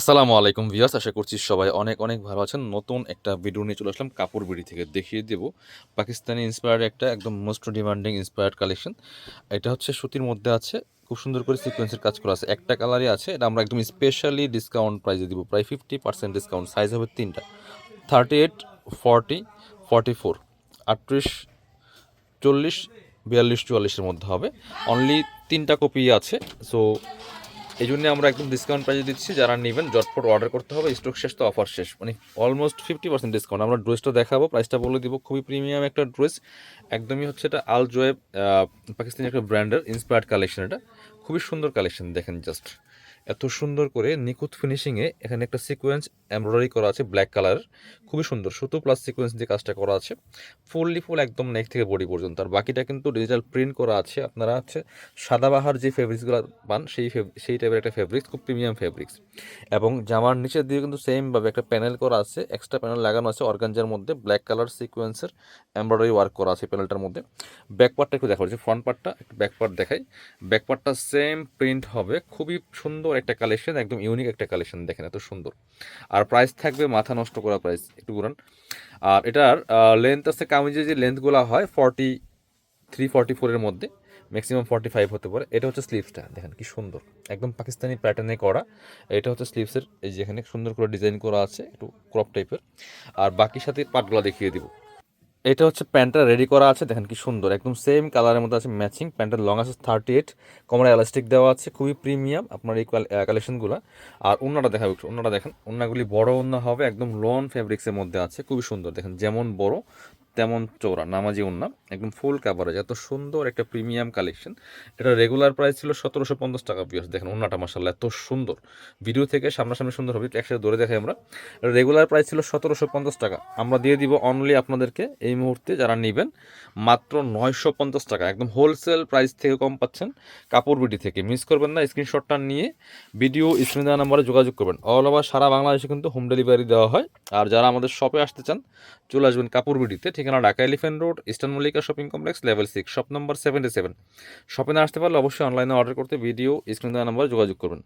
আসসালামু আলাইকুম ভিউয়ার্স, আশা করছি সবাই অনেক অনেক ভালো আছেন। নতুন একটা ভিডিও নিয়ে চলে আসলাম কাপড় বিড়ি থেকে। দেখিয়ে দেব পাকিস্তানি ইন্সপায়ার্ড একটা একদম মোস্ট ডিমান্ডিং ইন্সপায়ার্ড কালেকশন। এটা হচ্ছে সুতির মধ্যে আছে, খুব সুন্দর করে সিকোয়েন্সের কাজ করা আছে। একটা কালারই আছে, এটা আমরা একদম স্পেশালি ডিসকাউন্ট প্রাইসে দিব, প্রায় 50% ডিসকাউন্ট। সাইজ হবে তিনটা, 38, 40, 44, 38, 40, 42, 44-এর মধ্যে হবে। অনলি তিনটা কপি আছে। সো এই জন্য আমরা একদম ডিসকাউন্ট প্রাইসে দিচ্ছি। যারা নেবেন জটফট অর্ডার করতে হবে, স্টক শেষ তো অফার শেষ, মানে অলমোস্ট 50% ডিসকাউন্ট। আমরা ড্রেসটা দেখাবো, প্রাইসটা বলে দিব। খুবই প্রিমিয়াম একটা ড্রেস, একদমই হচ্ছে এটা আল জোয়েব পাকিস্তানি একটা ব্র্যান্ডের ইন্সপায়ার্ড কালেকশন। এটা খুবই সুন্দর কালেকশন, দেখেন জাস্ট এত সুন্দর করে নিখুঁত ফিনিশিংয়ে এখানে একটা সিকোয়েন্স এমব্রয়ডারি করা আছে ব্ল্যাক কালারের, খুবই সুন্দর। সুতো প্লাস সিকোয়েন্স দিয়ে কাজটা করা আছে, ফুল একদম নেক থেকে বডি পর্যন্ত। আর বাকিটা কিন্তু ডিজিটাল প্রিন্ট করা আছে। আপনারা হচ্ছে সাদাবাহার যে ফেব্রিক্সগুলো পান সেই টাইপের একটা ফেব্রিক্স, খুব প্রিমিয়াম ফেব্রিক্স। এবং জামার নিচের দিকে কিন্তু সেমভাবে একটা প্যানেল করা আছে, এক্সট্রা প্যানেল লাগানো আছে অর্গানজার মধ্যে, ব্ল্যাক কালার সিকোয়েন্সের এমব্রয়ডারি ওয়ার্ক করা আছে প্যানেলটার মধ্যে। ব্যাক পার্টটা একটু দেখা যাচ্ছে, ফ্রন্ট পার্টটা একটু ব্যাক পার্ট দেখাই। ব্যাক পার্টটা সেম প্রিন্ট হবে, খুবই সুন্দর একটা কালেকশন, একদম ইউনিক একটা কালেকশন, দেখেন এত সুন্দর। আর প্রাইস থাকবে মাথা নষ্ট করা প্রাইস, একটু ঘুরান। আর এটার লেন্থ আছে, কামিজের যে লেন্থগুলো হয় 43, 44-এর মধ্যে, ম্যাক্সিমাম 45 হতে পারে। এটা হচ্ছে স্লিভসটা, দেখেন কি সুন্দর, একদম পাকিস্তানি প্যাটার্নে করা। এটা হচ্ছে স্লিভসের, এই যে এখানে সুন্দর করে ডিজাইন করা আছে, একটু ক্রপ টাইপের। আর বাকি সাথে পার্টগুলো দেখিয়ে দিব। এটা হচ্ছে প্যান্টটা রেডি করা আছে, দেখেন কি সুন্দর, একদম সেম কালারের মধ্যে আছে ম্যাচিং। প্যান্টের লং আছে 38, কোমরে এলাস্টিক দেওয়া আছে, খুবই প্রিমিয়াম আপনার এই কালেকশনগুলো। আর ওন্নাটা দেখাবো একটু, ওন্নাটা দেখেন, ওন্নাগুলি বড় ওন্না হবে, একদম লন ফেব্রিক্সের মধ্যে আছে, খুবই সুন্দর। দেখেন যেমন বড় তেমন চওড়া, নামাজি ওন্না, একদম ফুল কাভারেজ, এত সুন্দর একটা প্রিমিয়াম কালেকশন। এটা রেগুলার প্রাইস ছিল 1750 টাকা পিস। দেখেন ওন্নাটা মাশাআল্লাহ এত সুন্দর, ভিডিও থেকে সামনাসামনি সুন্দর হবে, একসাথে ধরে দেখাই আমরা। রেগুলার প্রাইস ছিল 1750 টাকা, আমরা দিয়ে দিব অনলি আপনাদেরকে এই মুহূর্তে যারা নেবেন মাত্র 950 টাকা, একদম হোলসেল প্রাইস থেকে কম পাচ্ছেন কাপড় বিডি থেকে। মিস করবেন না, স্ক্রিনশটটা নিয়ে ভিডিও স্ক্রিনে দেওয়া নাম্বারে যোগাযোগ করবেন। অল ওভার সারা বাংলাদেশে কিন্তু হোম ডেলিভারি দেওয়া হয়। আর যারা আমাদের শপে আসতে চান চলে আসবেন কাপড় বিডিতে, ঠিকানা Dhaka elephant road, eastern Mallika shopping complex, level 6, shop number 77। শপে না আসতে পারলে অবশ্যই অনলাইনে অর্ডার করতে ভিডিও স্ক্রিনে দেওয়া নাম্বারে যোগাযোগ করবেন।